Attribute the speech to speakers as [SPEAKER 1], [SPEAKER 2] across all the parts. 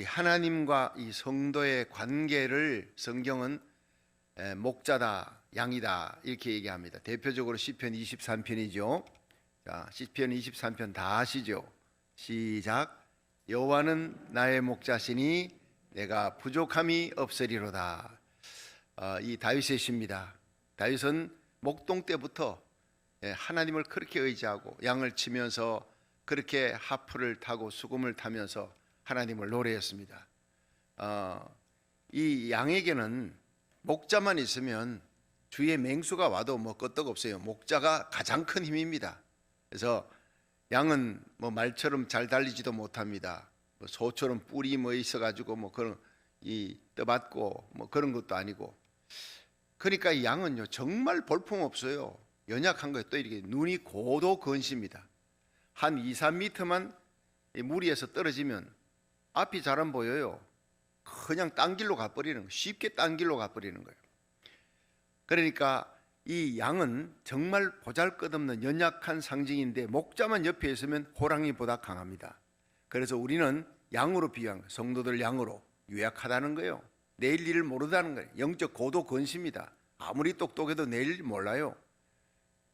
[SPEAKER 1] 우리 하나님과 이 성도의 관계를 성경은 목자다, 양이다 이렇게 얘기합니다. 대표적으로 시편 23편이죠. 자, 시편 23편 다 아시죠? 시작. 여호와는 나의 목자시니 내가 부족함이 없으리로다. 이 다윗의 시입니다. 다윗은 목동 때부터 하나님을 그렇게 의지하고 양을 치면서 그렇게 하프를 타고 수금을 타면서 하나님을 노래했습니다. 이 양에게는 목자만 있으면 주위에 맹수가 와도 뭐 끄떡없어요. 목자가 가장 큰 힘입니다. 그래서 양은 뭐 말처럼 잘 달리지도 못합니다. 뭐 소처럼 뿔이 뭐 있어가지고 뭐 그런 이 떠받고 뭐 그런 것도 아니고. 그러니까 이 양은요 정말 볼품 없어요. 연약한 거예요. 또 이렇게 눈이 고도 건시입니다. 한 2, 3m만 무리에서 떨어지면 앞이 잘 안 보여요. 그냥 딴 길로 가버리는 거예요. 쉽게 딴 길로 가버리는 거예요. 그러니까 이 양은 정말 보잘것없는 연약한 상징인데 목자만 옆에 있으면 호랑이보다 강합니다. 그래서 우리는 양으로 비유한 거예요. 성도들 양으로 유약하다는 거예요. 내일 일을 모르다는 거예요. 영적 고도 건시입니다. 아무리 똑똑해도 내일 일 몰라요.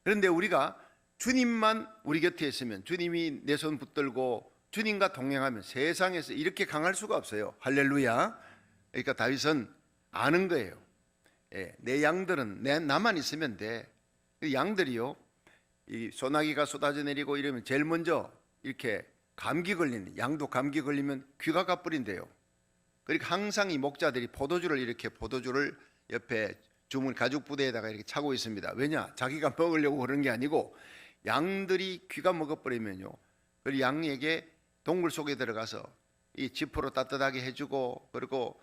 [SPEAKER 1] 그런데 우리가 주님만 우리 곁에 있으면, 주님이 내 손 붙들고 주님과 동행하면 세상에서 이렇게 강할 수가 없어요. 할렐루야. 그러니까 다윗은 아는 거예요. 내 양들은 나만 있으면 돼. 양들이요, 이 소나기가 쏟아져 내리고 이러면 제일 먼저 이렇게 감기 걸리는, 양도 감기 걸리면 귀가 가버린대요. 그러니까 항상 이 목자들이 포도주를 옆에 주문 가죽 부대에다가 이렇게 차고 있습니다. 왜냐? 자기가 먹으려고 그런 게 아니고 양들이 귀가 먹어버리면요, 그 양에게 동굴 속에 들어가서 이 지퍼로 따뜻하게 해주고, 그리고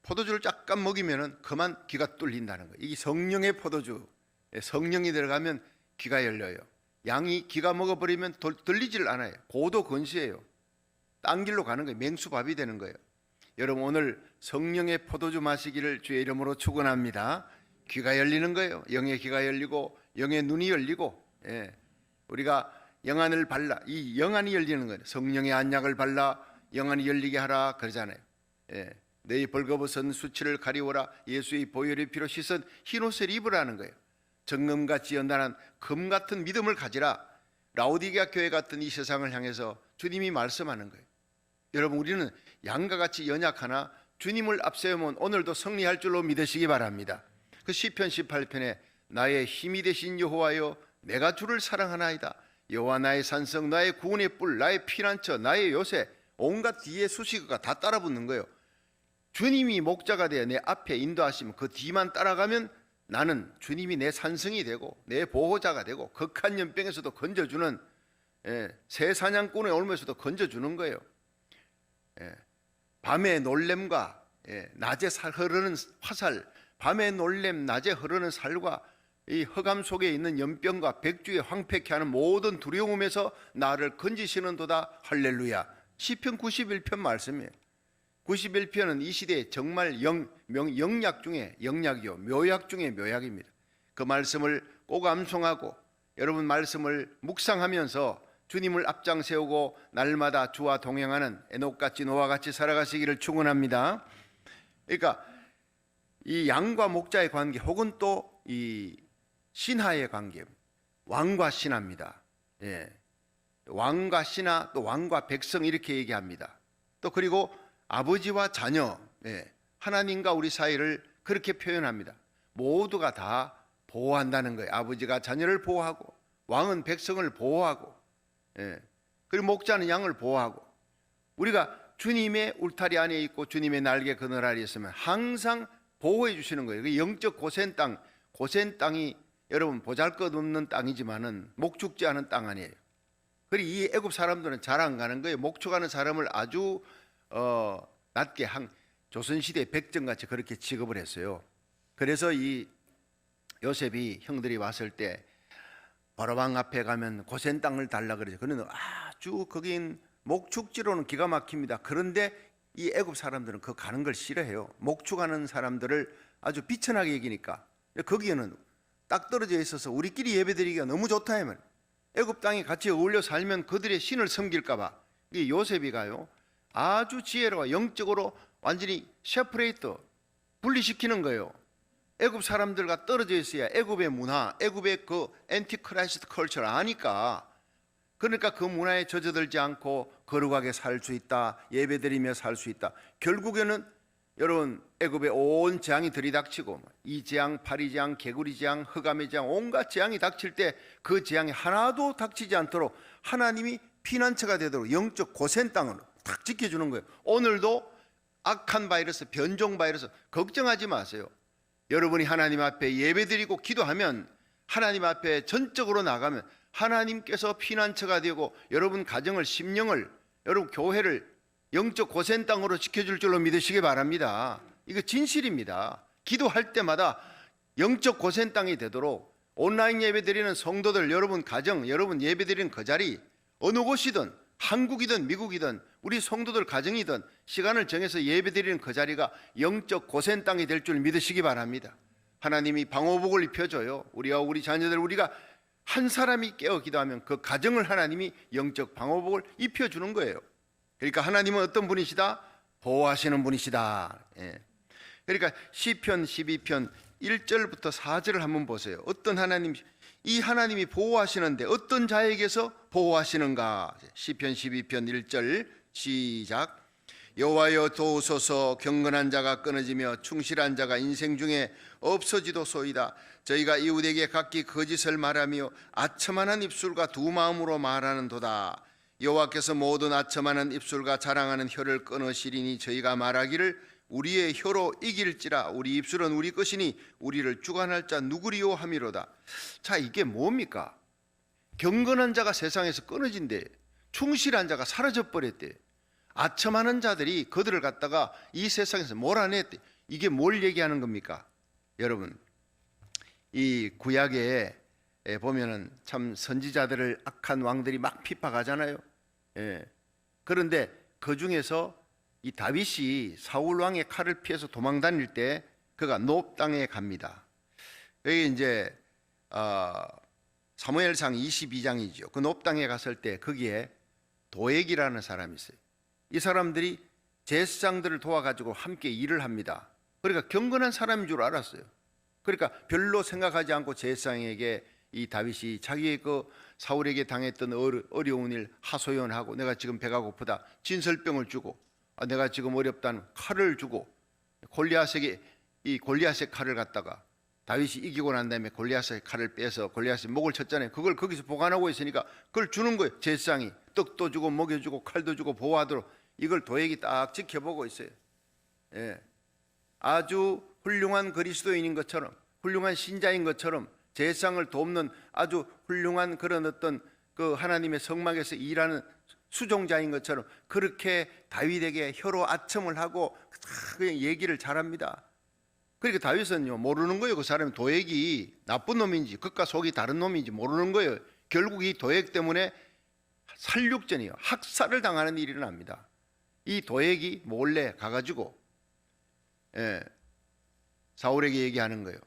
[SPEAKER 1] 포도주를 잠깐 먹이면은 그만 귀가 뚫린다는 거예요. 이게 성령의 포도주, 성령이 들어가면 귀가 열려요. 양이 귀가 먹어버리면 들리질 않아요. 고도 건시예요. 딴 길로 가는 거예요. 맹수밥이 되는 거예요. 여러분, 오늘 성령의 포도주 마시기를 주의 이름으로 축원합니다. 귀가 열리는 거예요. 영의 귀가 열리고 영의 눈이 열리고, 우리가 영안을 발라, 이 영안이 열리는 거예요. 성령의 안약을 발라 영안이 열리게 하라 그러잖아요. 너희 벌거벗은 수치를 가리워라. 예수의 보혈의 피로 씻은 흰옷을 입으라는 거예요. 정금같이 연단한 금 같은 믿음을 가지라. 라오디게아 교회 같은 이 세상을 향해서 주님이 말씀하는 거예요. 여러분, 우리는 양과 같이 연약하나 주님을 앞세우면 오늘도 승리할 줄로 믿으시기 바랍니다. 그 시편 18편에 나의 힘이 되신 여호와여, 내가 주를 사랑하나이다. 여호와 나의 산성, 나의 구원의 뿔, 나의 피난처, 나의 요새, 온갖 뒤에 수식어가 다 따라붙는 거예요. 주님이 목자가 되어 내 앞에 인도하시면 그 뒤만 따라가면 나는 주님이 내 산성이 되고 내 보호자가 되고 극한 연병에서도 건져주는, 새 사냥꾼의 올무에서도 건져주는 거예요. 밤의 놀램과 낮에 흐르는 화살, 밤의 놀램, 낮에 흐르는 살과 이 흑암 속에 있는 연병과 백주에 황폐케 하는 모든 두려움에서 나를 건지시는도다. 할렐루야. 시편 91편 말씀이에요. 91편은 이 시대에 정말 영약 중에 영약이요, 묘약 중에 묘약입니다. 그 말씀을 꼭 암송하고 여러분 말씀을 묵상하면서 주님을 앞장 세우고 날마다 주와 동행하는 에녹같이 노아같이 살아가시기를 축원합니다. 그러니까 이 양과 목자의 관계, 혹은 또 이 신하의 관계, 왕과 신하입니다. 왕과 신하, 또 왕과 백성 이렇게 얘기합니다. 또 그리고 아버지와 자녀, 하나님과 우리 사이를 그렇게 표현합니다. 모두가 다 보호한다는 거예요. 아버지가 자녀를 보호하고, 왕은 백성을 보호하고, 그리고 목자는 양을 보호하고, 우리가 주님의 울타리 안에 있고 주님의 날개 그늘 아래 있으면 항상 보호해 주시는 거예요. 그 영적 고센 땅이 여러분 보잘것없는 땅이지만은 목축지 않은 땅 아니에요. 그리고 이 애굽 사람들은 잘 안 가는 거예요. 목축하는 사람을 아주 낮게 조선시대 백정같이 그렇게 취급을 했어요. 그래서 이 요셉이 형들이 왔을 때 바로왕 앞에 가면 고센 땅을 달라 그러죠. 그런데 아주 거긴 목축지로는 기가 막힙니다. 그런데 이 애굽 사람들은 그 가는 걸 싫어해요. 목축하는 사람들을 아주 비천하게 여기니까 거기에는 딱 떨어져 있어서 우리끼리 예배드리기가 너무 좋다 하면, 애굽 땅에 같이 어울려 살면 그들의 신을 섬길까 봐 이 요셉이가요 아주 지혜로워 영적으로 완전히 세퍼레이트 분리시키는 거예요. 애굽 사람들과 떨어져 있어야 애굽의 문화, 애굽의 그 엔티크라이스트 컬처를 아니까, 그러니까 그 문화에 젖어들지 않고 거룩하게 살 수 있다, 예배드리며 살 수 있다. 결국에는 여러분 애굽의 온 재앙이 들이닥치고 이 재앙, 파리 재앙, 개구리 재앙, 흑암의 재앙, 온갖 재앙이 닥칠 때 그 재앙이 하나도 닥치지 않도록 하나님이 피난처가 되도록 영적 고센 땅으로 탁 지켜주는 거예요. 오늘도 악한 바이러스, 변종 바이러스 걱정하지 마세요. 여러분이 하나님 앞에 예배드리고 기도하면, 하나님 앞에 전적으로 나가면 하나님께서 피난처가 되고 여러분 가정을, 심령을, 여러분 교회를 영적 고센 땅으로 지켜줄 줄로 믿으시기 바랍니다. 이거 진실입니다. 기도할 때마다 영적 고센 땅이 되도록 온라인 예배드리는 성도들, 여러분 가정, 여러분 예배드리는 그 자리, 어느 곳이든 한국이든 미국이든 우리 성도들 가정이든 시간을 정해서 예배드리는 그 자리가 영적 고센 땅이 될 줄 믿으시기 바랍니다. 하나님이 방호복을 입혀줘요. 우리와 우리 자녀들, 우리가 한 사람이 깨어 기도하면 그 가정을 하나님이 영적 방호복을 입혀주는 거예요. 그러니까 하나님은 어떤 분이시다? 보호하시는 분이시다. 예. 그러니까 시편 12편 1절부터 4절을 한번 보세요. 어떤 하나님, 이 하나님이 보호하시는데 어떤 자에게서 보호하시는가? 시편 12편 1절 시작. 여호와여 도우소서. 경건한 자가 끊어지며 충실한 자가 인생 중에 없어지도소이다. 저희가 이웃에게 각기 거짓을 말하며 아첨하는 입술과 두 마음으로 말하는도다. 여호와께서 모든 아첨하는 입술과 자랑하는 혀를 끊으시리니 저희가 말하기를 우리의 혀로 이길지라. 우리 입술은 우리 것이니 우리를 주관할 자 누구리요 함이로다. 자, 이게 뭡니까? 경건한 자가 세상에서 끊어진대. 충실한 자가 사라져버렸대. 아첨하는 자들이 그들을 갖다가 이 세상에서 몰아냈대. 이게 뭘 얘기하는 겁니까? 여러분, 이 구약에 보면은 참 선지자들을 악한 왕들이 막 핍박하잖아요. 예. 그런데 그 중에서 이 다윗이 사울 왕의 칼을 피해서 도망 다닐 때 그가 노 땅에 갑니다. 여기 이제 사무엘상 22장이죠. 그 노 땅에 갔을 때 거기에 도액이라는 사람이 있어요. 이 사람들이 제사장들을 도와가지고 함께 일을 합니다. 그러니까 경건한 사람인 줄 알았어요. 그러니까 별로 생각하지 않고 제사장에게 이 다윗이 자기의 그 사울에게 당했던 어려운 일 하소연하고, 내가 지금 배가 고프다 진설병을 주고, 내가 지금 어렵다는 칼을 주고, 골리앗에게 이 골리앗의 칼을 갖다가 다윗이 이기고 난 다음에 골리앗의 칼을 빼서 골리앗의 목을 쳤잖아요. 그걸 거기서 보관하고 있으니까 그걸 주는 거예요. 제사장이 떡도 주고 먹여주고 칼도 주고 보호하도록. 이걸 도액이 딱 지켜보고 있어요. 예. 아주 훌륭한 그리스도인인 것처럼, 훌륭한 신자인 것처럼, 제사장을 돕는 아주 훌륭한 그런 어떤 그 하나님의 성막에서 일하는 수종자인 것처럼 그렇게 다윗에게 혀로 아첨을 하고 그냥 얘기를 잘합니다. 그러니까 다윗은요 모르는 거예요. 그 사람이 도액이 나쁜 놈인지 겉과 속이 다른 놈인지 모르는 거예요. 결국 이 도액 때문에 살육전이요, 학살을 당하는 일이 일어납니다. 이 도액이 몰래 가가지고 사울에게 얘기하는 거예요.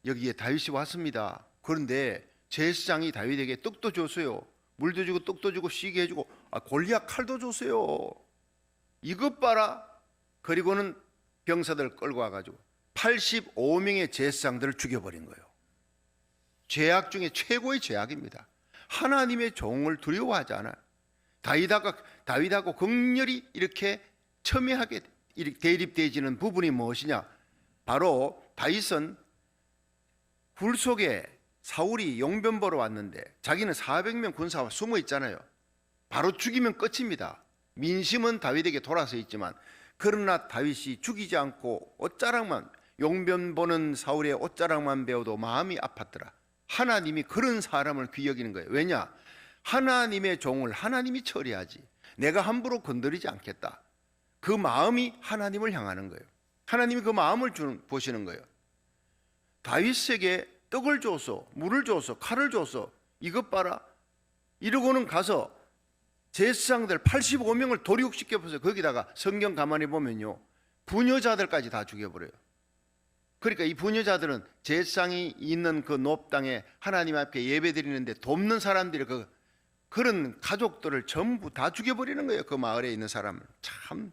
[SPEAKER 1] 여기에 다윗이 왔습니다. 그런데 제사장이 다윗에게 떡도 줬어요. 물도 주고 떡도 주고 쉬게 해주고 골리앗 칼도 줬어요. 이것 봐라. 그리고는 병사들 끌고 와가지고 85명의 제사장들을 죽여버린 거예요. 죄악 중에 최고의 죄악입니다. 하나님의 종을 두려워하지 않아요. 다윗하고 극렬히 이렇게 첨예하게 대립되어지는 부분이 무엇이냐? 바로 다윗은 굴 속에 사울이 용변 보러 왔는데 자기는 400명 군사와 숨어 있잖아요. 바로 죽이면 끝입니다. 민심은 다윗에게 돌아서 있지만, 그러나 다윗이 죽이지 않고 옷자락만, 용변 보는 사울의 옷자락만 배워도 마음이 아팠더라. 하나님이 그런 사람을 귀히 여기는 거예요. 왜냐? 하나님의 종을 하나님이 처리하지 내가 함부로 건드리지 않겠다. 그 마음이 하나님을 향하는 거예요. 하나님이 그 마음을 보시는 거예요. 다윗에게 떡을 줘서, 물을 줘서, 칼을 줘서 이것 봐라. 이러고는 가서 제사장들 85명을 도륙시켜보세요. 거기다가 성경 가만히 보면요, 부녀자들까지 다 죽여버려요. 그러니까 이 부녀자들은 제사장이 있는 그 높 땅에 하나님 앞에 예배드리는데 돕는 사람들이 그 그런 가족들을 전부 다 죽여버리는 거예요. 그 마을에 있는 사람을. 참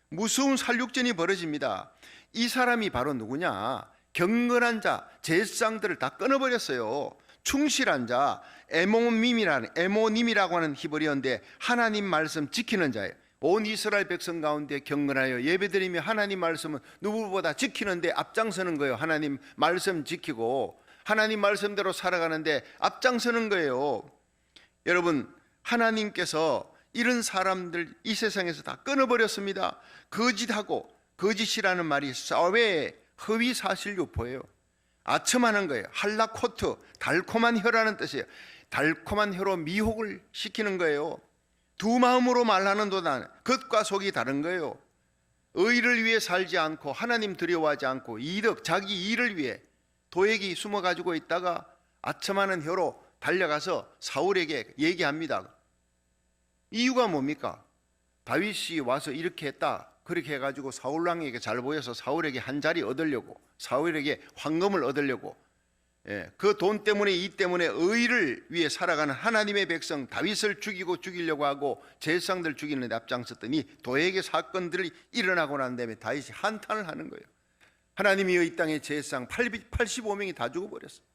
[SPEAKER 1] 무서운 살육전이 벌어집니다. 이 사람이 바로 누구냐? 경건한 자, 제사장들을 다 끊어버렸어요. 충실한 자, 에모님이라고 하는 히브리어인데 하나님 말씀 지키는 자예요. 온 이스라엘 백성 가운데 경건하여 예배드리며 하나님 말씀은 누구보다 지키는데 앞장서는 거예요. 하나님 말씀 지키고 하나님 말씀대로 살아가는데 앞장서는 거예요. 여러분, 하나님께서 이런 사람들 이 세상에서 다 끊어버렸습니다. 거짓하고, 거짓이라는 말이 사회의 허위 사실 유포예요. 아첨하는 거예요. 할라코트, 달콤한 혀라는 뜻이에요. 달콤한 혀로 미혹을 시키는 거예요. 두 마음으로 말하는 도단, 겉과 속이 다른 거예요. 의를 위해 살지 않고 하나님 두려워하지 않고 이득, 자기 일을 위해 도액이 숨어가지고 있다가 아첨하는 혀로 달려가서 사울에게 얘기합니다. 이유가 뭡니까? 다윗이 와서 이렇게 했다. 그렇게 해가지고 사울왕에게 잘 보여서 사울에게 한 자리 얻으려고, 사울에게 황금을 얻으려고, 그 돈 때문에, 이 때문에 의를 위해 살아가는 하나님의 백성 다윗을 죽이려고 하고 제사장들 죽이는 데 앞장섰더니 도액의 사건들이 일어나고 난 다음에 다윗이 한탄을 하는 거예요. 하나님이 이 땅의 제사장 85명이 다 죽어버렸어요.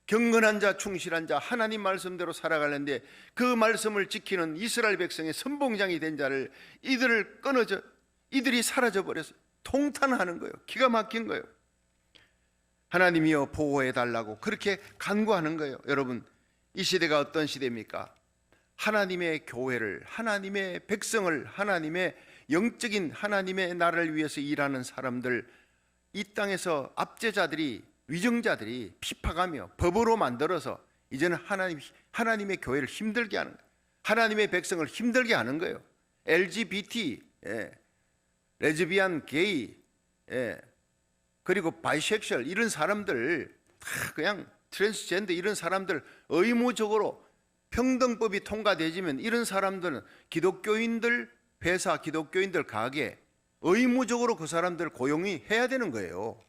[SPEAKER 1] 경건한 자, 충실한 자, 하나님 말씀대로 살아가는데 그 말씀을 지키는 이스라엘 백성의 선봉장이 된 자를 이들이 사라져 버렸어요. 통탄하는 거예요. 기가 막힌 거예요. 하나님이여 보호해 달라고 그렇게 간구하는 거예요. 여러분, 이 시대가 어떤 시대입니까? 하나님의 교회를, 하나님의 백성을, 하나님의 영적인 하나님의 나라를 위해서 일하는 사람들, 이 땅에서 압제자들이, 위정자들이 핍박하며 법으로 만들어서 이제는 하나님의 교회를 힘들게 하는 거예요. 하나님의 백성을 힘들게 하는 거예요. LGBT, 레즈비안, 게이, 그리고 바이섹슈얼 이런 사람들 다 그냥 트랜스젠더 이런 사람들 의무적으로 평등법이 통과되지면 이런 사람들은 기독교인들 회사, 기독교인들 가게 의무적으로 그 사람들 고용이 해야 되는 거예요.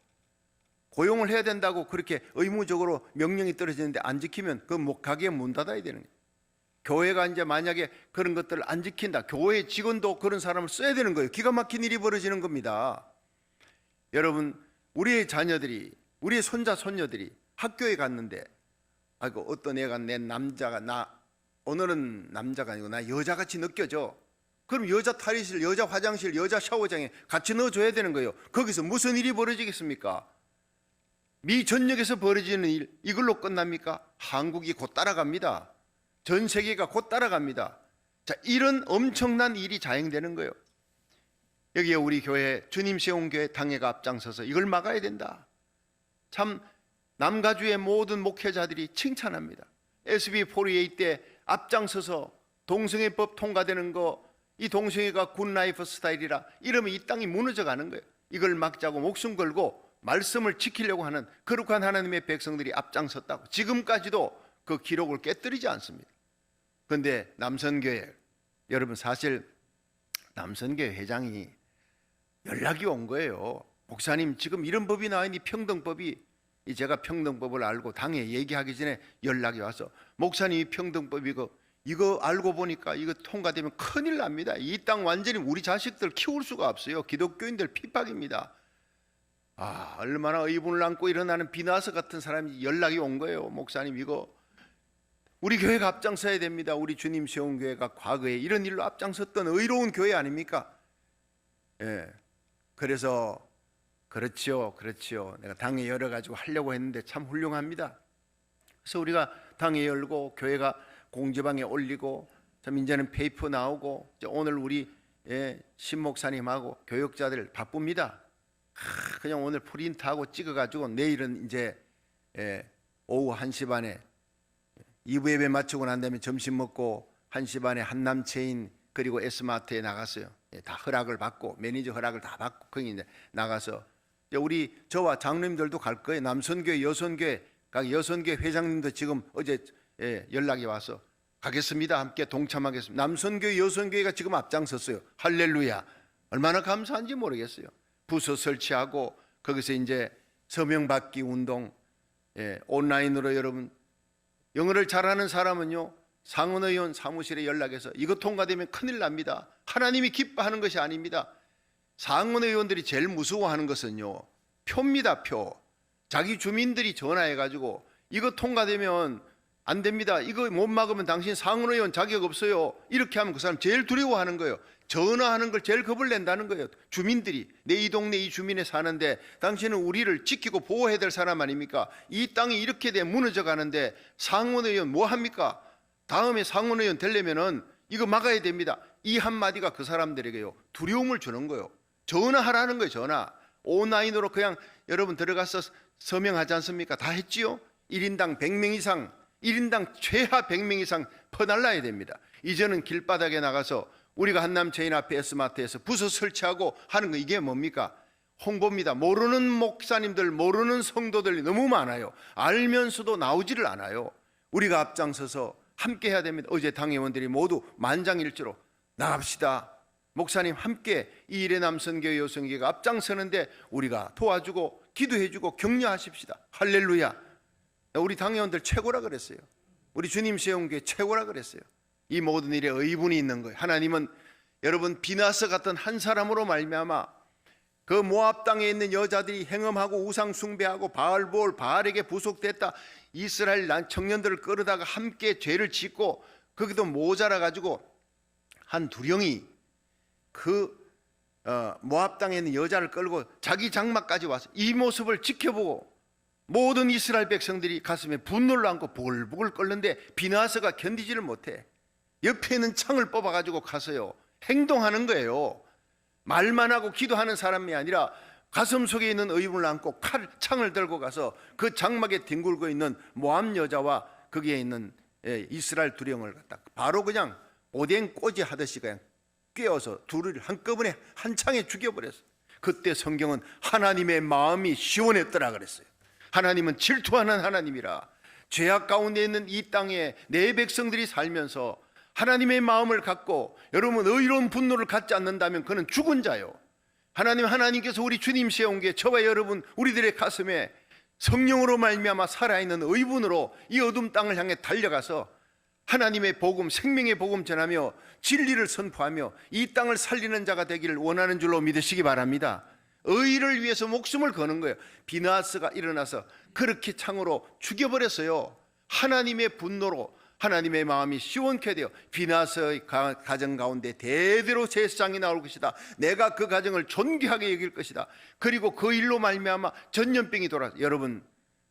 [SPEAKER 1] 고용을 해야 된다고 그렇게 의무적으로 명령이 떨어지는데 안 지키면 그 가게 문 닫아야 되는 거예요. 교회가 이제 만약에 그런 것들을 안 지킨다, 교회 직원도 그런 사람을 써야 되는 거예요. 기가 막힌 일이 벌어지는 겁니다. 여러분, 우리의 자녀들이, 우리의 손자 손녀들이 학교에 갔는데 아이고 어떤 애가 내 남자가 오늘은 남자가 아니고 나 여자같이 느껴져. 그럼 여자 탈의실, 여자 화장실, 여자 샤워장에 같이 넣어줘야 되는 거예요. 거기서 무슨 일이 벌어지겠습니까? 미 전역에서 벌어지는 일, 이걸로 끝납니까? 한국이 곧 따라갑니다. 전 세계가 곧 따라갑니다. 자, 이런 엄청난 일이 자행되는 거예요. 여기에 우리 교회, 주님 세운 교회 당회가 앞장서서 이걸 막아야 된다. 참 남가주의 모든 목회자들이 칭찬합니다. SB48 때 앞장서서 동성애법 통과되는 거, 이 동성애가 굿라이프 스타일이라 이러면 이 땅이 무너져 가는 거예요. 이걸 막자고 목숨 걸고 말씀을 지키려고 하는 거룩한 하나님의 백성들이 앞장섰다고 지금까지도 그 기록을 깨뜨리지 않습니다. 그런데 남선교회, 여러분 사실 남선교회 회장이 연락이 온 거예요. 목사님 지금 이런 법이 나와있니, 평등법이. 제가 평등법을 알고 당에 얘기하기 전에 연락이 와서 목사님이 평등법 이거 알고 보니까 이거 통과되면 큰일 납니다. 이 땅 완전히 우리 자식들 키울 수가 없어요. 기독교인들 핍박입니다. 얼마나 의분을 안고 일어나는 비나서 같은 사람이 연락이 온 거예요. 목사님 이거 우리 교회가 앞장서야 됩니다. 우리 주님 세운 교회가 과거에 이런 일로 앞장섰던 의로운 교회 아닙니까? 그래서 그렇지요. 내가 당회 열어가지고 하려고 했는데 참 훌륭합니다. 그래서 우리가 당회 열고 교회가 공지방에 올리고 참 이제는 페이퍼 나오고 오늘 우리 신목사님하고 교역자들 바쁩니다. 그냥 오늘 프린트하고 찍어가지고 내일은 이제 오후 1시 반에 2부 예배 마치고 난 다음에 점심 먹고 1시 반에 한남체인 그리고 S마트에 나갔어요. 다 허락을 받고 매니저 허락을 다 받고 거기 이제 나가서 우리 저와 장로님들도 갈 거예요. 남선교회, 여선교회, 각 여선교회 회장님도 지금 어제 연락이 와서 가겠습니다. 함께 동참하겠습니다. 남선교회, 여선교회가 지금 앞장섰어요. 할렐루야. 얼마나 감사한지 모르겠어요. 부서 설치하고 거기서 이제 서명받기 운동, 온라인으로 여러분 영어를 잘하는 사람은요 상원의원 사무실에 연락해서 이거 통과되면 큰일 납니다. 하나님이 기뻐하는 것이 아닙니다. 상원의원들이 제일 무서워하는 것은요, 표입니다. 표. 자기 주민들이 전화해가지고 이거 통과되면 안 됩니다. 이거 못 막으면 당신 상원의원 자격 없어요. 이렇게 하면 그 사람 제일 두려워하는 거예요. 전화하는 걸 제일 겁을 낸다는 거예요. 주민들이 내 이 동네 이 주민에 사는데 당신은 우리를 지키고 보호해야 될 사람 아닙니까? 이 땅이 이렇게 돼 무너져 가는데 상원의원 뭐 합니까? 다음에 상원의원 되려면은 이거 막아야 됩니다. 이 한마디가 그 사람들에게요, 두려움을 주는 거예요. 전화하라는 거예요. 전화. 온라인으로 그냥 여러분 들어가서 서명하지 않습니까? 다 했지요. 1인당 100명 이상, 1인당 최하 100명 이상 퍼날라야 됩니다. 이제는 길바닥에 나가서 우리가 한남체인 앞에 S마트에서 부서 설치하고 하는 거, 이게 뭡니까? 홍보입니다. 모르는 목사님들, 모르는 성도들이 너무 많아요. 알면서도 나오지를 않아요. 우리가 앞장서서 함께 해야 됩니다. 어제 당회원들이 모두 만장일치로 나갑시다. 목사님 함께 이 일에 남선교회 여성교회가 앞장서는데 우리가 도와주고 기도해주고 격려하십시다. 할렐루야. 우리 당회원들 최고라 그랬어요. 우리 주님 세운교회 최고라 그랬어요. 이 모든 일에 의분이 있는 거예요. 하나님은 여러분 비나스 같은 한 사람으로 말미암아 그 모압 땅에 있는 여자들이 행음하고 우상 숭배하고 바알볼 바알에게 부속됐다, 이스라엘 청년들을 끌어다가 함께 죄를 짓고 거기도 모자라 가지고 한 두령이 그 모압 땅에 있는 여자를 끌고 자기 장막까지 와서 이 모습을 지켜보고 모든 이스라엘 백성들이 가슴에 분노를 안고 부글부글 끓는데 비나스가 견디지를 못해 옆에 있는 창을 뽑아가지고 가서요 행동하는 거예요. 말만 하고 기도하는 사람이 아니라 가슴 속에 있는 의문을 안고 창을 들고 가서 그 장막에 뒹굴고 있는 모압 여자와 거기에 있는 이스라엘 두령을 갖다 바로 그냥 오뎅 꼬지 하듯이 그냥 꿰어서 둘을 한꺼번에 한 창에 죽여버렸어요. 그때 성경은 하나님의 마음이 시원했더라 그랬어요. 하나님은 질투하는 하나님이라. 죄악 가운데 있는 이 땅에 내 백성들이 살면서 하나님의 마음을 갖고 여러분 의로운 분노를 갖지 않는다면 그는 죽은 자요. 하나님께서 우리 주님 세운 게 저와 여러분 우리들의 가슴에 성령으로 말미암아 살아있는 의분으로 이 어둠 땅을 향해 달려가서 하나님의 복음, 생명의 복음 전하며 진리를 선포하며 이 땅을 살리는 자가 되기를 원하는 줄로 믿으시기 바랍니다. 의를 위해서 목숨을 거는 거예요. 비나스가 일어나서 그렇게 창으로 죽여버렸어요. 하나님의 분노로 하나님의 마음이 시원케 되어 비나스의 가정 가운데 대대로 제사장이 나올 것이다. 내가 그 가정을 존귀하게 여길 것이다. 그리고 그 일로 말미암아 전염병이 돌아. 여러분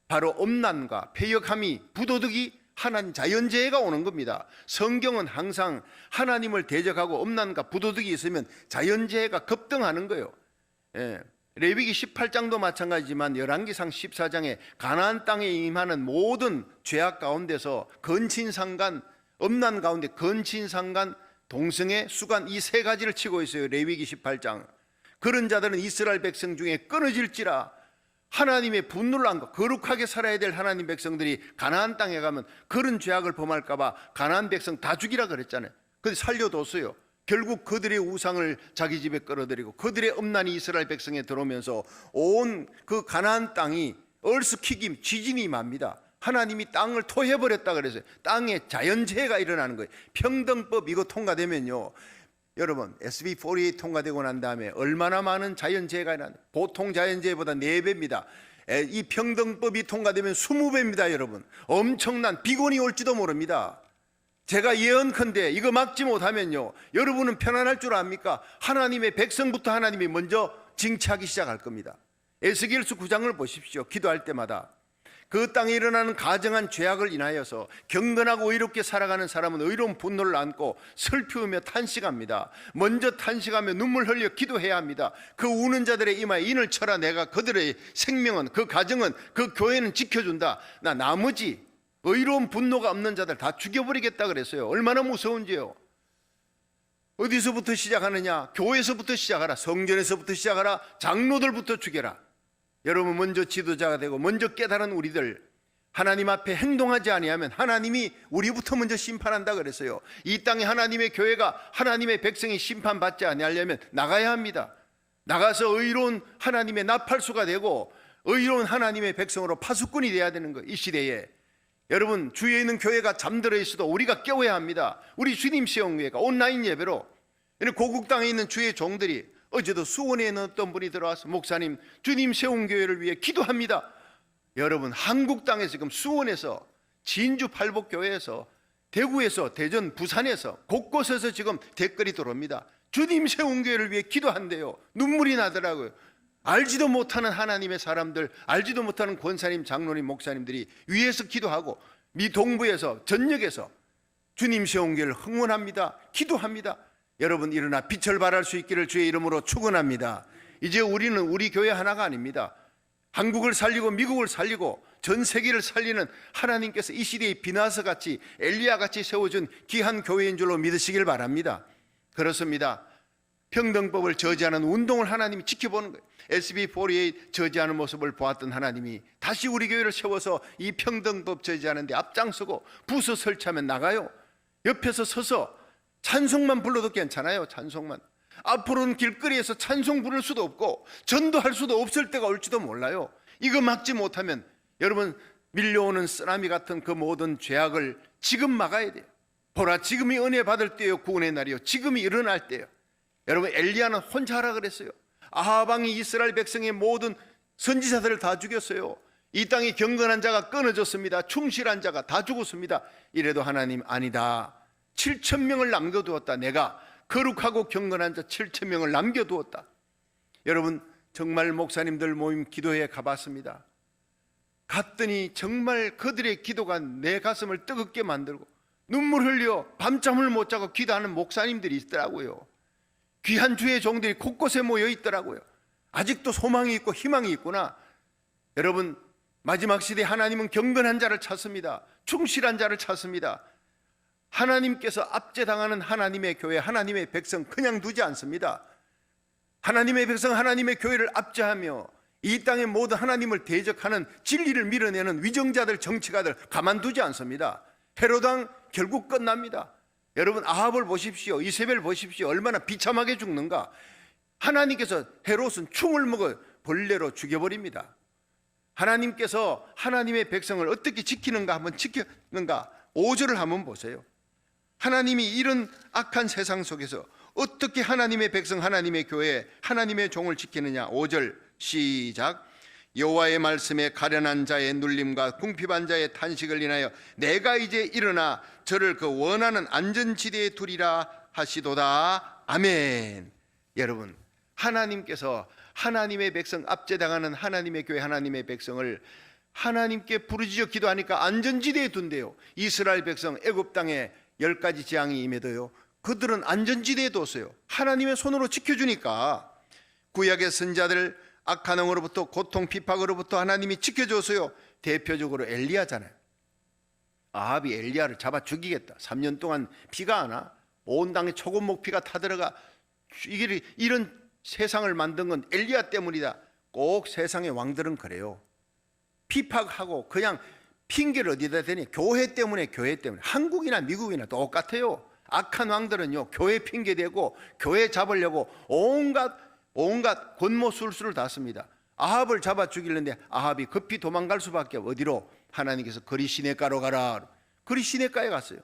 [SPEAKER 1] 바로 음란과 패역함이 부도덕이 하나님 자연재해가 오는 겁니다. 성경은 항상 하나님을 대적하고 음란과 부도덕이 있으면 자연재해가 급등하는 거예요. 레위기 18장도 마찬가지지만 열왕기상 14장에 가나안 땅에 임하는 모든 죄악 가운데서 건친상간, 음란 가운데 건친상간, 동성애, 수간 이 세 가지를 치고 있어요. 레위기 18장. 그런 자들은 이스라엘 백성 중에 끊어질지라. 하나님의 분노를 안고 거룩하게 살아야 될 하나님 백성들이 가나안 땅에 가면 그런 죄악을 범할까 봐 가나안 백성 다 죽이라 그랬잖아요. 근데 살려뒀어요. 결국 그들의 우상을 자기 집에 끌어들이고 그들의 음란이 이스라엘 백성에 들어오면서 온 그 가나안 땅이 얼스키김 지진이 임합니다. 하나님이 땅을 토해버렸다 그래서요. 땅에 자연재해가 일어나는 거예요. 평등법 이거 통과되면요, 여러분 SB48 통과되고 난 다음에 얼마나 많은 자연재해가 일어나요. 보통 자연재해보다 4배입니다. 이 평등법이 통과되면 20배입니다. 여러분 엄청난 비곤이 올지도 모릅니다. 제가 예언컨대 이거 막지 못하면요, 여러분은 편안할 줄 압니까? 하나님의 백성부터 하나님이 먼저 징치하기 시작할 겁니다. 에스겔서 9장을 보십시오. 기도할 때마다 그 땅에 일어나는 가정한 죄악을 인하여서 경건하고 의롭게 살아가는 사람은 의로운 분노를 안고 슬피우며 탄식합니다. 먼저 탄식하며 눈물 흘려 기도해야 합니다. 그 우는 자들의 이마에 인을 쳐라. 내가 그들의 생명은, 그 가정은, 그 교회는 지켜준다. 나 나머지 의로운 분노가 없는 자들 다 죽여버리겠다 그랬어요. 얼마나 무서운지요. 어디서부터 시작하느냐? 교회에서부터 시작하라. 성전에서부터 시작하라. 장로들부터 죽여라. 여러분 먼저 지도자가 되고 먼저 깨달은 우리들, 하나님 앞에 행동하지 아니하면 하나님이 우리부터 먼저 심판한다 그랬어요. 이 땅에 하나님의 교회가, 하나님의 백성이 심판받지 아니하려면 나가야 합니다. 나가서 의로운 하나님의 나팔수가 되고 의로운 하나님의 백성으로 파수꾼이 돼야 되는 거예요. 이 시대에 여러분, 주위에 있는 교회가 잠들어 있어도 우리가 깨워야 합니다. 우리 주님 시험교회가 온라인 예배로, 고국 땅에 있는 주의 종들이, 어제도 수원에 있는 어떤 분이 들어와서 목사님, 주님 세운교회를 위해 기도합니다. 여러분, 한국 땅에서 지금 수원에서, 진주 팔복교회에서, 대구에서, 대전, 부산에서 곳곳에서 지금 댓글이 들어옵니다. 주님 세운교회를 위해 기도한대요. 눈물이 나더라고요. 알지도 못하는 하나님의 사람들, 알지도 못하는 권사님, 장로님, 목사님들이 위에서 기도하고 미 동부에서, 전역에서 주님 세운교회를 흥원합니다. 기도합니다. 여러분, 일어나 빛을 발할 수 있기를 주의 이름으로 축원합니다. 이제 우리는 우리 교회 하나가 아닙니다. 한국을 살리고 미국을 살리고 전 세계를 살리는 하나님께서 이 시대의 비나서같이, 엘리야같이 세워준 귀한 교회인 줄로 믿으시길 바랍니다. 그렇습니다. 평등법을 저지하는 운동을 하나님이 지켜보는 거예요. SB48 저지하는 모습을 보았던 하나님이 다시 우리 교회를 세워서 이 평등법 저지하는 데 앞장서고 부서 설치하면 나가요. 옆에서 서서 찬송만 불러도 괜찮아요. 찬송만. 앞으로는 길거리에서 찬송 부를 수도 없고 전도할 수도 없을 때가 올지도 몰라요. 이거 막지 못하면 여러분, 밀려오는 쓰나미 같은 그 모든 죄악을 지금 막아야 돼요. 보라, 지금이 은혜 받을 때요, 구원의 날이요, 지금이 일어날 때요. 여러분, 엘리야는 혼자 하라 그랬어요. 아합 왕이 이스라엘 백성의 모든 선지자들을 다 죽였어요. 이 땅에 경건한 자가 끊어졌습니다. 충실한 자가 다 죽었습니다. 이래도 하나님, 아니다, 7,000명을 남겨두었다. 내가 거룩하고 경건한 자 7,000명을 남겨두었다. 여러분, 정말 목사님들 모임 기도회에 가봤습니다. 갔더니 정말 그들의 기도가 내 가슴을 뜨겁게 만들고 눈물 흘려 밤잠을 못 자고 기도하는 목사님들이 있더라고요. 귀한 주의 종들이 곳곳에 모여 있더라고요. 아직도 소망이 있고 희망이 있구나. 여러분, 마지막 시대에 하나님은 경건한 자를 찾습니다. 충실한 자를 찾습니다. 하나님께서 압제당하는 하나님의 교회, 하나님의 백성 그냥 두지 않습니다. 하나님의 백성, 하나님의 교회를 압제하며 이 땅의 모든 하나님을 대적하는, 진리를 밀어내는 위정자들, 정치가들 가만두지 않습니다. 헤롯왕 결국 끝납니다. 여러분, 아합을 보십시오. 이세벨 보십시오. 얼마나 비참하게 죽는가. 하나님께서 헤롯은 충을 먹어 벌레로 죽여버립니다. 하나님께서 하나님의 백성을 어떻게 지키는가, 한번 지키는가 5절을 한번 보세요. 하나님이 이런 악한 세상 속에서 어떻게 하나님의 백성, 하나님의 교회, 하나님의 종을 지키느냐. 5절 시작. 여호와의 말씀에 가련한 자의 눌림과 궁핍한 자의 탄식을 인하여 내가 이제 일어나 저를 그 원하는 안전지대에 두리라 하시도다. 아멘. 여러분, 하나님께서 하나님의 백성, 압제당하는 하나님의 교회, 하나님의 백성을 하나님께 부르짖어 기도하니까 안전지대에 둔대요. 이스라엘 백성 애굽 땅에 10가지 재앙이 임해도요, 그들은 안전지대에 뒀어요. 하나님의 손으로 지켜주니까. 구약의 선자들 악한 영으로부터, 고통 핍박으로부터 하나님이 지켜줬어요. 대표적으로 엘리야잖아요. 아합이 엘리야를 잡아 죽이겠다. 3년 동안 비가 안 와. 온 땅에 초고목 비가 타들어가. 이런 세상을 만든 건 엘리야 때문이다. 꼭 세상의 왕들은 그래요. 핍박하고 그냥 핑계를 어디다 대니? 교회 때문에, 교회 때문에. 한국이나 미국이나 똑같아요. 악한 왕들은요, 교회 핑계대고 교회 잡으려고 온갖 권모술수를 다 씁니다. 아합을 잡아 죽이려는데 아합이 급히 도망갈 수밖에 없어요. 어디로? 하나님께서 거리 시냇가로 가라. 거리 시냇가에 갔어요.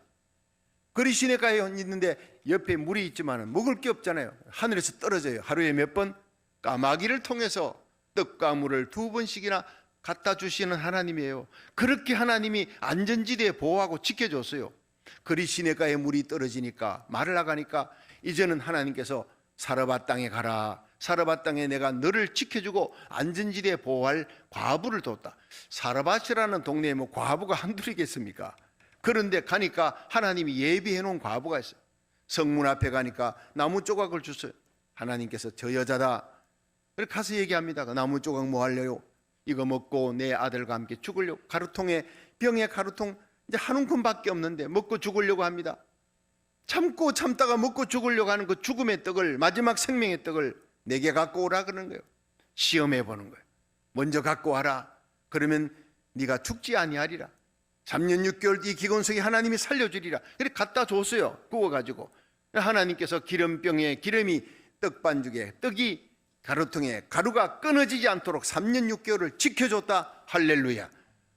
[SPEAKER 1] 거리 시냇가에 있는데 옆에 물이 있지만 먹을 게 없잖아요. 하늘에서 떨어져요. 하루에 몇 번? 까마귀를 통해서 떡과 물을 2번씩이나 갖다 주시는 하나님이에요. 그렇게 하나님이 안전지대에 보호하고 지켜줬어요. 그리 시냇가에 물이 떨어지니까, 말을 나가니까 이제는 하나님께서 사르밧 땅에 가라. 사르밧 땅에 내가 너를 지켜주고 안전지대에 보호할 과부를 뒀다. 사르밧이라는 동네에 뭐 과부가 한둘이겠습니까? 그런데 가니까 하나님이 예비해 놓은 과부가 있어요. 성문 앞에 가니까 나무 조각을 줬어요. 하나님께서 저 여자다. 그래서 가서 얘기합니다. 그 나무 조각 뭐 하려요? 이거 먹고 내 아들과 함께 죽으려고. 가루통에, 병에 가루통 이제 한 움큼밖에 없는데 먹고 죽으려고 합니다. 참고 참다가 먹고 죽으려고 하는 그 죽음의 떡을, 마지막 생명의 떡을 내게 갖고 오라 그러는 거예요. 시험해 보는 거예요. 먼저 갖고 와라. 그러면 네가 죽지 아니하리라. 3년 6개월 이 기근속에 하나님이 살려주리라. 그렇게 갖다 줬어요. 구워가지고. 하나님께서 기름병에 기름이 떡반죽에, 떡이 가루통에 가루가 끊어지지 않도록 3년 6개월을 지켜줬다. 할렐루야.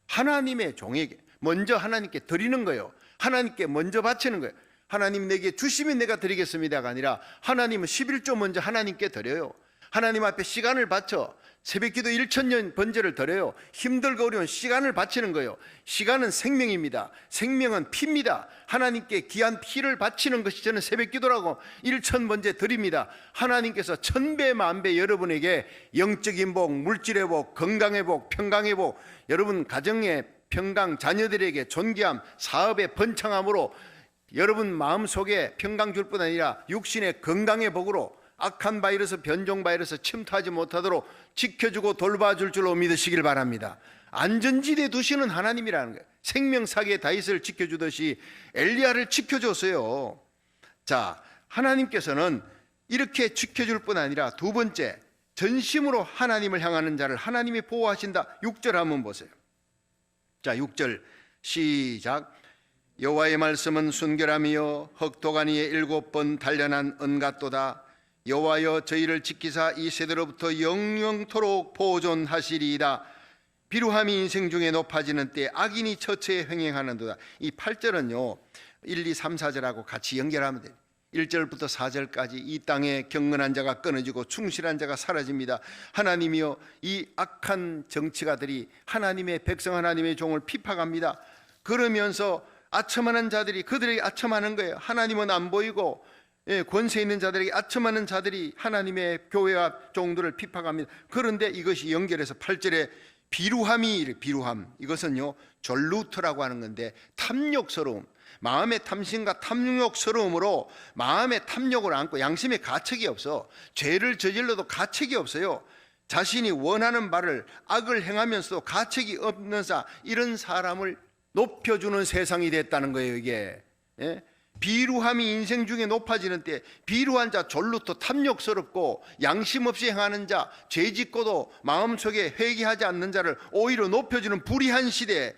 [SPEAKER 1] 하나님의 종에게, 먼저 하나님께 드리는 거예요. 하나님께 먼저 바치는 거예요. 하나님 내게 주시면 내가 드리겠습니다가 아니라 하나님은 11조 먼저 하나님께 드려요. 하나님 앞에 시간을 바쳐 새벽기도 1000년 번제를 드려요. 힘들고 어려운 시간을 바치는 거예요. 시간은 생명입니다. 생명은 피입니다. 하나님께 귀한 피를 바치는 것이 저는 새벽기도라고 1000번제 드립니다. 하나님께서 1000배 만배 여러분에게 영적인 복, 물질의 복, 건강의 복, 평강의 복, 여러분 가정의 평강, 자녀들에게 존귀함, 사업의 번창함으로 여러분 마음속에 평강 줄 뿐 아니라 육신의 건강의 복으로 악한 바이러스, 변종 바이러스 침투하지 못하도록 지켜주고 돌봐줄 줄로 믿으시길 바랍니다. 안전지대에 두시는 하나님이라는 거예요. 생명사기의 다윗을 지켜주듯이 엘리야를 지켜줬어요. 자, 하나님께서는 이렇게 지켜줄 뿐 아니라 두 번째, 전심으로 하나님을 향하는 자를 하나님이 보호하신다. 6절 한번 보세요. 자, 6절 시작. 여호와의 말씀은 순결함이요 흑도가니에 7번 단련한 은같도다. 여호와여 저희를 지키사 이 세대로부터 영영토록 보존하시리이다. 비루함이 인생 중에 높아지는 때 악인이 처처에 횡행하는도다. 이 8절은요 1, 2, 3, 4절하고 같이 연결하면 돼요. 1절부터 4절까지 이 땅에 경건한 자가 끊어지고 충실한 자가 사라집니다. 하나님이여 이 악한 정치가들이 하나님의 백성 하나님의 종을 핍박합니다. 그러면서 아첨하는 자들이 그들에게 아첨하는 거예요. 하나님은 안 보이고 권세 있는 자들에게 아첨하는 자들이 하나님의 교회와 종들을 핍박합니다. 그런데 이것이 연결해서 8절에 비루함, 이것은요 졸루트라고 하는 건데 탐욕스러움, 마음의 탐심과 탐욕스러움으로 마음의 탐욕을 안고 양심의 가책이 없어. 죄를 저질러도 가책이 없어요. 자신이 원하는 바를 악을 행하면서도 가책이 없는 이런 사람을 높여주는 세상이 됐다는 거예요. 이게 비루함이 인생 중에 높아지는 때 비루한 자, 졸루터, 탐욕스럽고 양심 없이 행하는 자, 죄짓고도 마음속에 회개하지 않는 자를 오히려 높여주는 불의한 시대,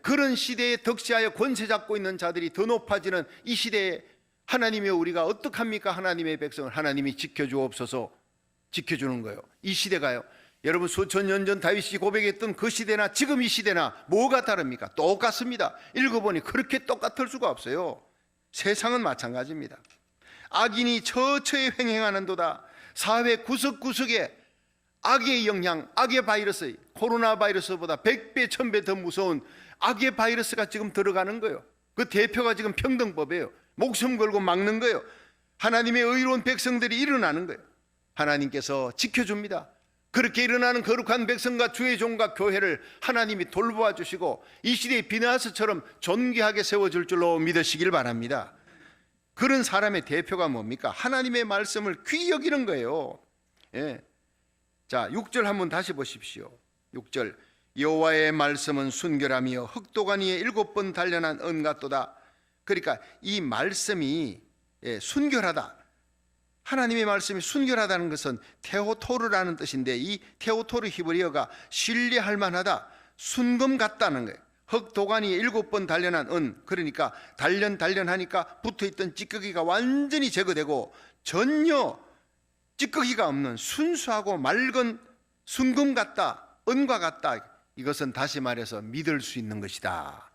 [SPEAKER 1] 그런 시대에 덕시하여 권세 잡고 있는 자들이 더 높아지는 이 시대에 하나님이 우리가 어떡합니까? 하나님의 백성을 하나님이 지켜주옵소서. 지켜주는 거예요. 이 시대가요, 여러분 수천 년 전 다윗이 고백했던 그 시대나 지금 이 시대나 뭐가 다릅니까? 똑같습니다. 읽어보니 그렇게 똑같을 수가 없어요. 세상은 마찬가지입니다. 악인이 처처에 횡행하는도다. 사회 구석구석에 악의 영향, 악의 바이러스, 코로나 바이러스보다 100배, 1000배 더 무서운 악의 바이러스가 지금 들어가는 거예요. 그 대표가 지금 평등법이에요. 목숨 걸고 막는 거예요. 하나님의 의로운 백성들이 일어나는 거예요. 하나님께서 지켜줍니다. 그렇게 일어나는 거룩한 백성과 주의 종과 교회를 하나님이 돌보아 주시고 이 시대의 비나스처럼 존귀하게 세워줄 줄로 믿으시길 바랍니다. 그런 사람의 대표가 뭡니까? 하나님의 말씀을 귀히 여기는 거예요. 자, 6절 한번 다시 보십시오. 6절 여호와의 말씀은 순결함이요 흑도가니에 7번 단련한 은같도다. 그러니까 이 말씀이 순결하다. 하나님의 말씀이 순결하다는 것은 테오토르라는 뜻인데 이 테오토르 히브리어가 신뢰할 만하다, 순금 같다는 거예요. 흑도가니에 7번 단련한 은, 그러니까 단련하니까 붙어있던 찌꺼기가 완전히 제거되고 전혀 찌꺼기가 없는 순수하고 맑은 순금 같다, 은과 같다. 이것은 다시 말해서 믿을 수 있는 것이다.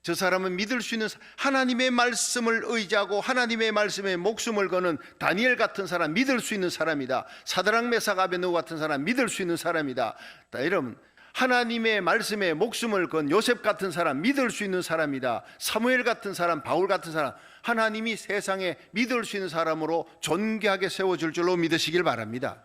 [SPEAKER 1] 저 사람은 믿을 수 있는, 하나님의 말씀을 의지하고 하나님의 말씀에 목숨을 거는 다니엘 같은 사람, 믿을 수 있는 사람이다. 사드락 메삭 아베느고 같은 사람, 믿을 수 있는 사람이다. 여러분, 하나님의 말씀에 목숨을 건 요셉 같은 사람, 믿을 수 있는 사람이다. 사무엘 같은 사람, 바울 같은 사람, 하나님이 세상에 믿을 수 있는 사람으로 존귀하게 세워줄 줄로 믿으시길 바랍니다.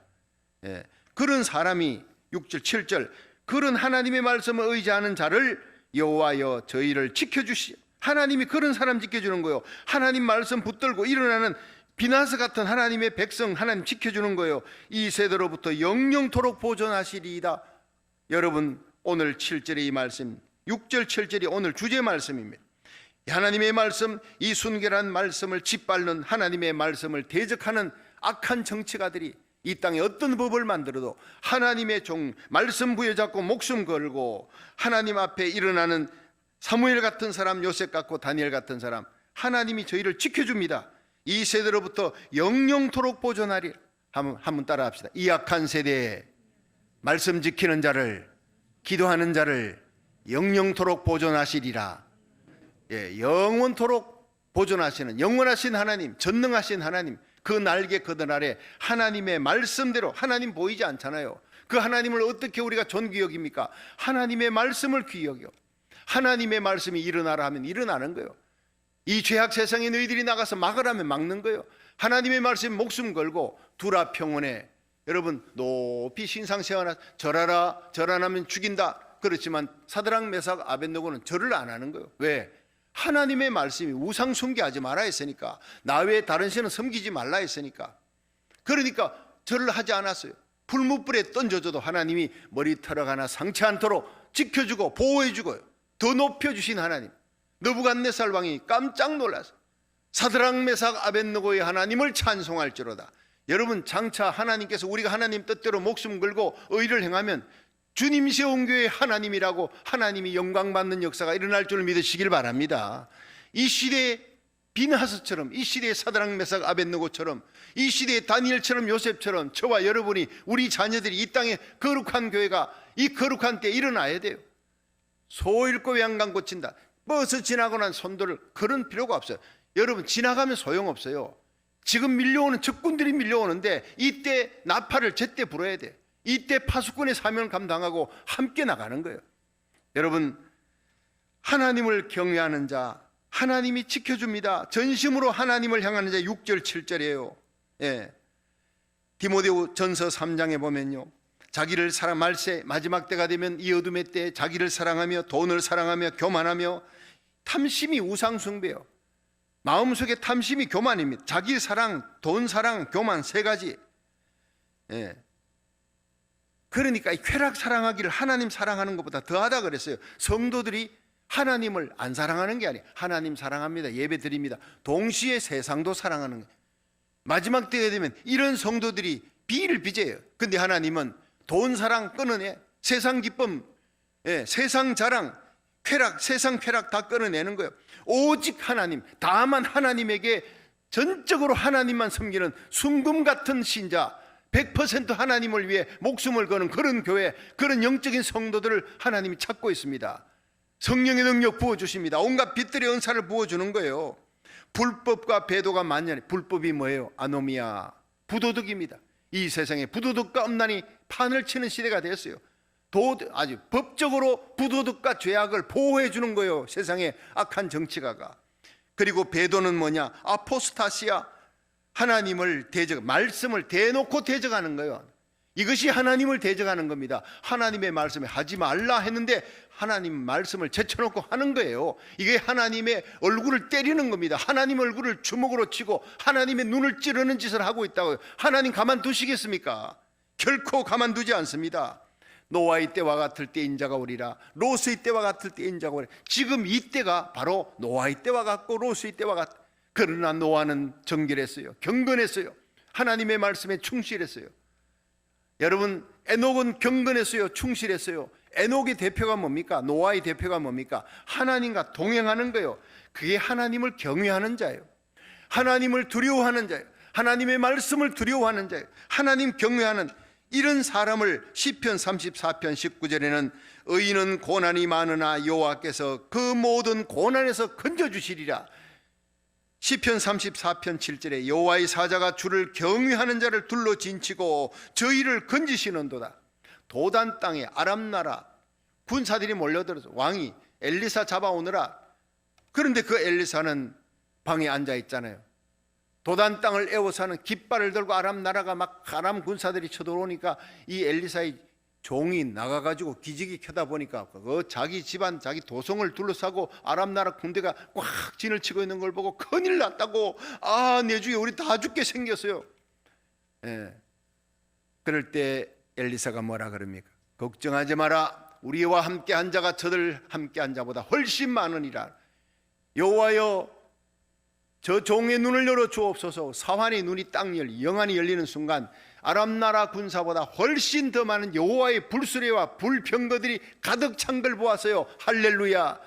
[SPEAKER 1] 그런 사람이 6절 7절 그런 하나님의 말씀을 의지하는 자를 여호와여 저희를 지켜주시. 하나님이 그런 사람 지켜주는 거예요. 하나님 말씀 붙들고 일어나는 비나스 같은 하나님의 백성 하나님 지켜주는 거예요. 이 세대로부터 영영토록 보존하시리이다. 여러분 오늘 7절의 이 말씀, 6절 7절이 오늘 주제 말씀입니다. 하나님의 말씀, 이 순결한 말씀을 짓밟는 하나님의 말씀을 대적하는 악한 정치가들이 이 땅에 어떤 법을 만들어도 하나님의 종 말씀 부여잡고 목숨 걸고 하나님 앞에 일어나는 사무엘 같은 사람, 요셉 같고 다니엘 같은 사람, 하나님이 저희를 지켜줍니다. 이 세대로부터 영영토록 보존하리. 한번 따라합시다. 이 악한 세대에 말씀 지키는 자를, 기도하는 자를 영영토록 보존하시리라. 예, 영원토록 보존하시는 영원하신 하나님, 전능하신 하나님, 그 날개 그들 아래 하나님의 말씀대로, 하나님 보이지 않잖아요. 그 하나님을 어떻게 우리가 존귀 여깁니까? 하나님의 말씀을 귀히 여겨. 하나님의 말씀이 일어나라 하면 일어나는 거예요. 이 죄악 세상에 너희들이 나가서 막으라면 막는 거예요. 하나님의 말씀에 목숨 걸고 두라 평원에, 여러분 높이 신상 세워놔 절하라, 절 안 하면 죽인다. 그렇지만 사드락 메삭 아벳느고는 절을 안 하는 거예요. 왜? 하나님의 말씀이 우상 숭배하지 말라 했으니까, 나 외에 다른 신은 섬기지 말라 했으니까. 그러니까 절을 하지 않았어요. 풀무불에 던져줘도 하나님이 머리털 하나 상치 않도록 지켜주고 보호해주고요. 더 높여주신 하나님. 느부갓네살 왕이 깜짝 놀라서 사드락 메삭 아벳느고의 하나님을 찬송할지로다. 여러분, 장차 하나님께서 우리가 하나님 뜻대로 목숨 걸고 의를 행하면 주님 세운 교회의 하나님이라고 하나님이 영광받는 역사가 일어날 줄 믿으시길 바랍니다. 이 시대의 비나하스처럼, 이 시대의 사드락 메삭 아벳느고처럼, 이 시대의 다니엘처럼, 요셉처럼 저와 여러분이, 우리 자녀들이 이 땅에 거룩한 교회가 이 거룩한 때 일어나야 돼요. 소 잃고 외양간 고친다. 버스 지나고 난 손들을 그런 필요가 없어요. 여러분, 지나가면 소용없어요. 지금 밀려오는 적군들이 밀려오는데 이때 나팔을 제때 불어야 돼. 이때 파수꾼의 사명을 감당하고 함께 나가는 거예요. 여러분, 하나님을 경외하는 자 하나님이 지켜줍니다. 전심으로 하나님을 향하는 자 6절 7절이에요. 예. 디모데 전서 3장에 보면요, 자기를 사랑, 말세 마지막 때가 되면 이 어둠의 때에 자기를 사랑하며 돈을 사랑하며 교만하며, 탐심이 우상 숭배요. 마음속에 탐심이 교만입니다. 자기 사랑, 돈 사랑, 교만, 세 가지. 예. 그러니까 이 쾌락 사랑하기를 하나님 사랑하는 것보다 더하다 그랬어요. 성도들이 하나님을 안 사랑하는 게 아니에요. 하나님 사랑합니다, 예배 드립니다. 동시에 세상도 사랑하는 거예요. 마지막 때가 되면 이런 성도들이 비를 빚어요. 근데 하나님은 돈 사랑 끊어내, 세상 기쁨, 예, 세상 자랑, 쾌락, 세상 쾌락 다 끊어내는 거예요. 오직 하나님, 다만 하나님에게 전적으로 하나님만 섬기는 순금 같은 신자, 100% 하나님을 위해 목숨을 거는 그런 교회, 그런 영적인 성도들을 하나님이 찾고 있습니다. 성령의 능력 부어주십니다. 온갖 빛들의 은사를 부어주는 거예요. 불법과 배도가 만연해. 불법이 뭐예요? 아노미아, 부도덕입니다. 이 세상에 부도덕과 음란이 판을 치는 시대가 됐어요. 아주 법적으로 부도덕과 죄악을 보호해 주는 거예요, 세상의 악한 정치가가. 그리고 배도는 뭐냐? 아포스타시아, 하나님을 말씀을 대놓고 대적하는 거예요. 이것이 하나님을 대적하는 겁니다. 하나님의 말씀에 하지 말라 했는데 하나님 말씀을 제쳐놓고 하는 거예요. 이게 하나님의 얼굴을 때리는 겁니다. 하나님 얼굴을 주먹으로 치고 하나님의 눈을 찌르는 짓을 하고 있다고요. 하나님 가만두시겠습니까? 결코 가만두지 않습니다. 노아의 때와 같을 때 인자가 오리라. 롯의 때와 같을 때 인자가 오리라. 지금 이 때가 바로 노아의 때와 같고 롯의 때와 같고, 그러나 노아는 정결했어요. 경건했어요. 하나님의 말씀에 충실했어요. 여러분, 에녹은 경건했어요. 충실했어요. 에녹의 대표가 뭡니까? 노아의 대표가 뭡니까? 하나님과 동행하는 거예요. 그게 하나님을 경외하는 자예요. 하나님을 두려워하는 자예요. 하나님의 말씀을 두려워하는 자예요. 하나님 경외하는 이런 사람을 시편 34편 19절에는 의인은 고난이 많으나 여호와께서 그 모든 고난에서 건져주시리라. 시편 34편 7절에 여호와의 사자가 주를 경외하는 자를 둘러 진치고 저희를 건지시는도다. 도단 땅에 아람 나라 군사들이 몰려들어서 왕이 엘리사 잡아오느라, 그런데 그 엘리사는 방에 앉아 있잖아요. 도단 땅을 에워싸는 깃발을 들고 아람 나라가 막 아람 군사들이 쳐들어오니까 이 엘리사의 종이 나가가지고 기지개 켜다 보니까 그 자기 집안, 자기 도성을 둘러싸고 아람 나라 군대가 꽉 진을 치고 있는 걸 보고 큰일 났다고, 내 주에 우리 다 죽게 생겼어요. 예. 그럴 때 엘리사가 뭐라 그럽니까? 걱정하지 마라. 우리와 함께 한 자가 저들 함께 한 자보다 훨씬 많으니라. 여호와여, 저 종의 눈을 열어 주옵소서. 사환의 눈이 딱 영안이 열리는 순간 아람 나라 군사보다 훨씬 더 많은 여호와의 불수레와 불병거들이 가득 찬 걸 보았어요. 할렐루야.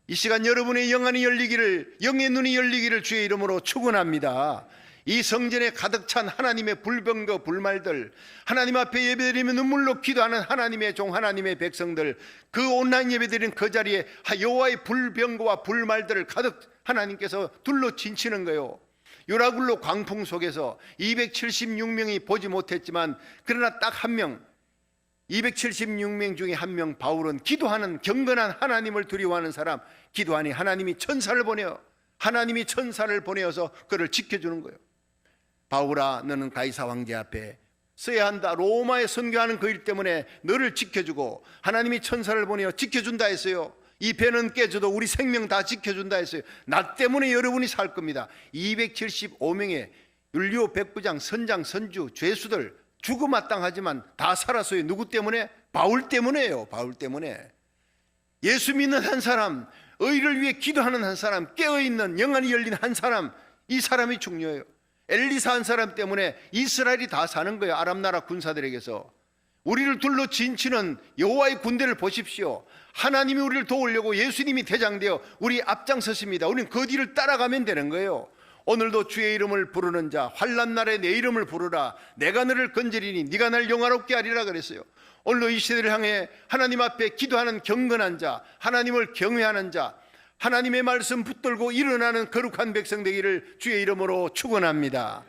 [SPEAKER 1] 이 시간 여러분의 영안이 열리기를, 영의 눈이 열리기를 주의 이름으로 축원합니다. 이 성전에 가득 찬 하나님의 불병거 불말들, 하나님 앞에 예배드리며 눈물로 기도하는 하나님의 종, 하나님의 백성들, 그 온라인 예배드리는 그 자리에 여호와의 불병거와 불말들을 가득 하나님께서 둘러 진치는 거예요. 요라굴로 광풍 속에서 276명이 보지 못했지만, 그러나 딱 한 명, 276명 중에 한 명 바울은 기도하는 경건한 하나님을 두려워하는 사람, 기도하니 하나님이 천사를 보내어서 그를 지켜주는 거예요. 바울아, 너는 가이사 황제 앞에 서야 한다. 로마에 선교하는 그 일 때문에 너를 지켜주고 하나님이 천사를 보내어 지켜준다 했어요. 이 배는 깨져도 우리 생명 다 지켜준다 했어요. 나 때문에 여러분이 살 겁니다. 275명의 율리오 백부장, 선장, 선주, 죄수들 죽어마땅하지만 다 살았어요. 누구 때문에? 바울 때문에요. 바울 때문에. 예수 믿는 한 사람, 의를 위해 기도하는 한 사람, 깨어있는 영안이 열린 한 사람, 이 사람이 중요해요. 엘리사 한 사람 때문에 이스라엘이 다 사는 거예요. 아람 나라 군사들에게서. 우리를 둘러 진치는 여호와의 군대를 보십시오. 하나님이 우리를 도우려고 예수님이 대장되어 우리 앞장섰습니다. 우리는 그 뒤를 따라가면 되는 거예요. 오늘도 주의 이름을 부르는 자, 환난 날에 내 이름을 부르라. 내가 너를 건지리니 네가 날 영화롭게 하리라 그랬어요. 오늘도 이 시대를 향해 하나님 앞에 기도하는 경건한 자, 하나님을 경외하는 자, 하나님의 말씀 붙들고 일어나는 거룩한 백성 되기를 주의 이름으로 축원합니다.